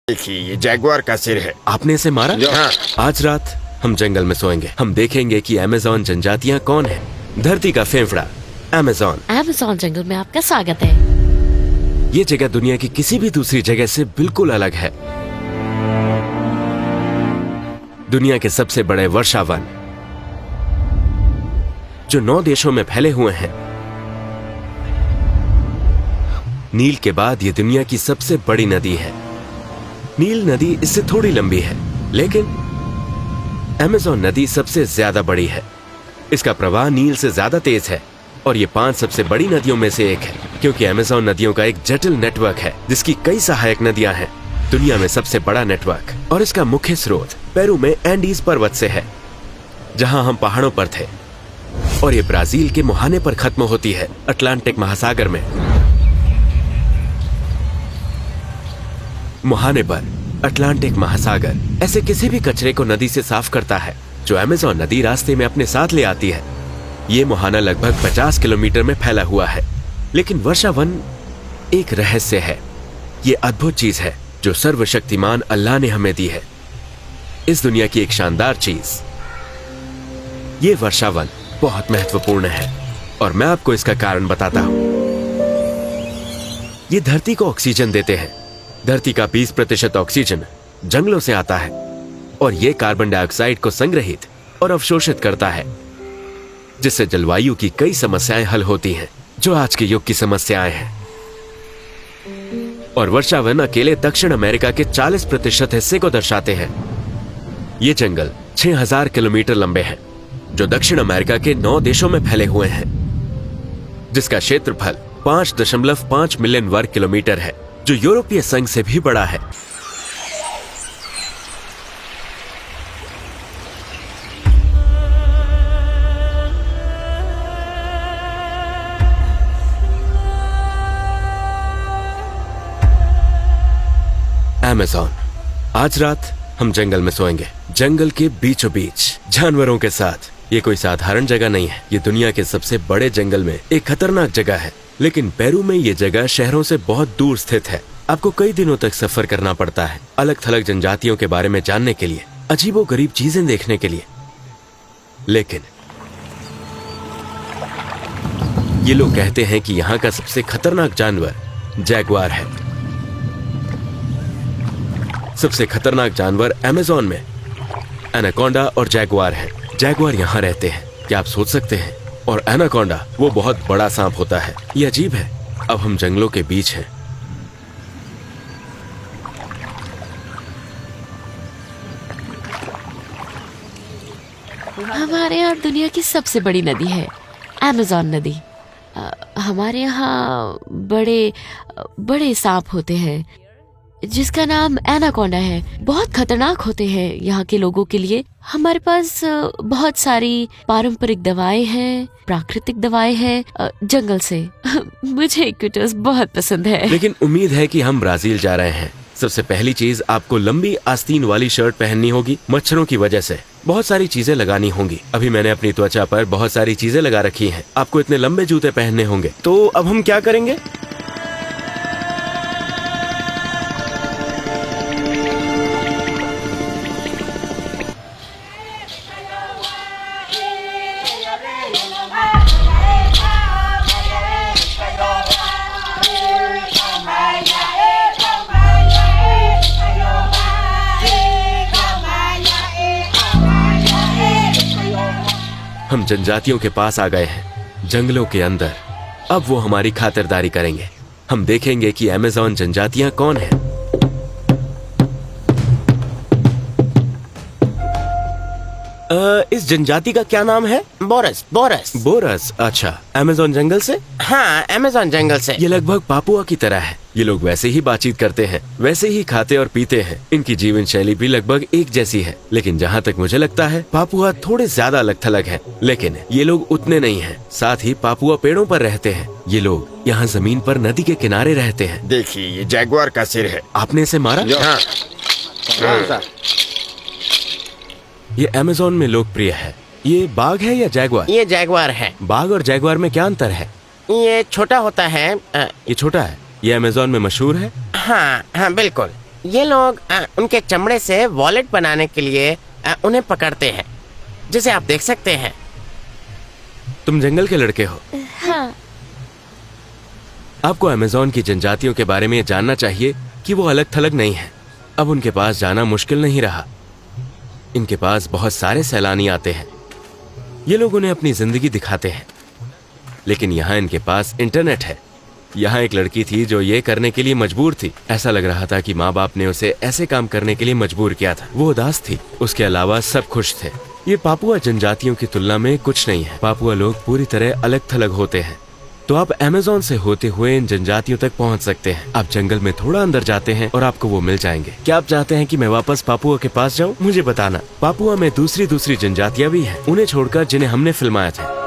देखिए ये जैगुआर का सिर है। आपने इसे मारा? हाँ। आज रात हम जंगल में सोएंगे। हम देखेंगे कि अमेज़न जनजातियाँ कौन है। धरती का फेफड़ा अमेज़न। अमेज़न जंगल में आपका स्वागत है। ये जगह दुनिया की किसी भी दूसरी जगह से बिल्कुल अलग है। दुनिया के सबसे बड़े वर्षावन जो 9 देशों में फैले हुए हैं। नील के बाद ये दुनिया की सबसे बड़ी नदी है। नील नदी इससे थोड़ी लंबी है, लेकिन अमेज़न नदी सबसे ज्यादा बड़ी है। इसका प्रवाह नील से ज्यादा तेज है और ये 5 सबसे बड़ी नदियों में से एक है, क्योंकि अमेज़न नदियों का एक जटिल नेटवर्क है जिसकी कई सहायक नदियां हैं। दुनिया में सबसे बड़ा नेटवर्क और इसका मुख्य स्रोत पेरू में एंडीज पर्वत से है, जहां हम पहाड़ों पर थे, और ये ब्राजील के मुहाने पर खत्म होती है अटलांटिक महासागर में। मुहाने पर अटलांटिक महासागर ऐसे किसी भी कचरे को नदी से साफ करता है जो अमेज़न नदी रास्ते में अपने साथ ले आती है। ये मुहाना लगभग 50 किलोमीटर में फैला हुआ है, लेकिन वर्षावन एक रहस्य है। ये अद्भुत चीज है जो सर्वशक्तिमान अल्लाह ने हमें दी है। इस दुनिया की एक शानदार चीज, ये वर्षावन बहुत महत्वपूर्ण है और मैं आपको इसका कारण बताता हूं। ये धरती को ऑक्सीजन देते हैं। धरती का 20% ऑक्सीजन जंगलों से आता है और ये कार्बन डाइऑक्साइड को संग्रहित और अवशोषित करता है, जिससे जलवायु की कई समस्याएं हल होती हैं जो आज के युग की समस्याएं हैं। और वर्षावन अकेले दक्षिण अमेरिका के 40% हिस्से को दर्शाते हैं। ये जंगल 6000 किलोमीटर लंबे हैं, जो दक्षिण अमेरिका के 9 देशों में फैले हुए हैं, जिसका क्षेत्रफल 5.5 मिलियन वर्ग किलोमीटर है, जो यूरोपीय संघ से भी बड़ा है। अमेज़न। आज रात हम जंगल में सोएंगे, जंगल के बीचों बीच जानवरों के साथ। ये कोई साधारण जगह नहीं है। ये दुनिया के सबसे बड़े जंगल में एक खतरनाक जगह है, लेकिन पेरू में ये जगह शहरों से बहुत दूर स्थित है। आपको कई दिनों तक सफर करना पड़ता है अलग थलग जनजातियों के बारे में जानने के लिए, अजीबोगरीब चीजें देखने के लिए। लेकिन ये लोग कहते हैं कि यहाँ का सबसे खतरनाक जानवर जैगुआर है। सबसे खतरनाक जानवर अमेज़न में एनाकोंडा और जैगुआर है। जैगुआर यहाँ रहते हैं, क्या आप सोच सकते हैं? और एनाकोंडा वो बहुत बड़ा सांप होता है। ये अजीब है। अब हम जंगलों के बीच हैं। हमारे यहाँ दुनिया की सबसे बड़ी नदी है अमेज़न नदी। हमारे यहाँ बड़े बड़े सांप होते हैं जिसका नाम एनाकोंडा है। बहुत खतरनाक होते हैं यहाँ के लोगों के लिए। हमारे पास बहुत सारी पारंपरिक दवाएं हैं, प्राकृतिक दवाएं हैं जंगल से। मुझे इक्विटोस बहुत पसंद है। लेकिन उम्मीद है कि हम ब्राजील जा रहे हैं। सबसे पहली चीज, आपको लंबी आस्तीन वाली शर्ट पहननी होगी। मच्छरों की वजह से बहुत सारी चीजें लगानी होंगी। अभी मैंने अपनी त्वचा पर बहुत सारी चीजें लगा रखी हैं। आपको इतने लंबे जूते पहनने होंगे। तो अब हम क्या करेंगे? हम जनजातियों के पास आ गए हैं, जंगलों के अंदर। अब वो हमारी खातिरदारी करेंगे। हम देखेंगे कि अमेज़न जनजातियां कौन हैं। इस जनजाति का क्या नाम है? बोरस। बोरस। बोरस। अच्छा, अमेज़न जंगल से? हाँ, अमेज़न जंगल से। ये लगभग पापुआ की तरह है। ये लोग वैसे ही बातचीत करते हैं, वैसे ही खाते और पीते हैं। इनकी जीवन शैली भी लगभग एक जैसी है, लेकिन जहाँ तक मुझे लगता है पापुआ थोड़े ज्यादा अलग थलग है। लेकिन ये लोग उतने नहीं हैं। साथ ही पापुआ पेड़ों पर रहते हैं। ये लोग यहाँ जमीन पर नदी के किनारे रहते हैं। देखिए ये जैगुआर का सिर है। आपने इसे मारा? हाँ। ये अमेज़न में लोकप्रिय है। ये बाघ है या जैगुआर? ये जैगुआर है। बाघ और जैगुआर में क्या अंतर है? ये छोटा होता है। ये छोटा है। ये अमेज़न में मशहूर है। हाँ हाँ बिल्कुल। ये लोग उनके चमड़े से वॉलेट बनाने के लिए उन्हें पकड़ते हैं, जिसे आप देख सकते हैं। तुम जंगल के लड़के हो। हाँ। आपको अमेज़न की जनजातियों के बारे में ये जानना चाहिए कि वो अलग थलग नहीं है। अब उनके पास जाना मुश्किल नहीं रहा। इनके पास बहुत सारे सैलानी आते हैं। ये लोग उन्हें अपनी जिंदगी दिखाते हैं, लेकिन यहाँ इनके पास इंटरनेट है। यहाँ एक लड़की थी जो ये करने के लिए मजबूर थी। ऐसा लग रहा था कि माँ बाप ने उसे ऐसे काम करने के लिए मजबूर किया था। वो उदास थी, उसके अलावा सब खुश थे। ये पापुआ जनजातियों की तुलना में कुछ नहीं है। पापुआ लोग पूरी तरह अलग थलग होते हैं। तो आप अमेज़न से होते हुए इन जनजातियों तक पहुंच सकते हैं। आप जंगल में थोड़ा अंदर जाते हैं और आपको वो मिल जाएंगे। क्या आप चाहते हैं कि मैं वापस पापुआ के पास जाऊं? मुझे बताना। पापुआ में दूसरी जनजातियां भी हैं, उन्हें छोड़कर जिन्हें हमने फिल्माया था।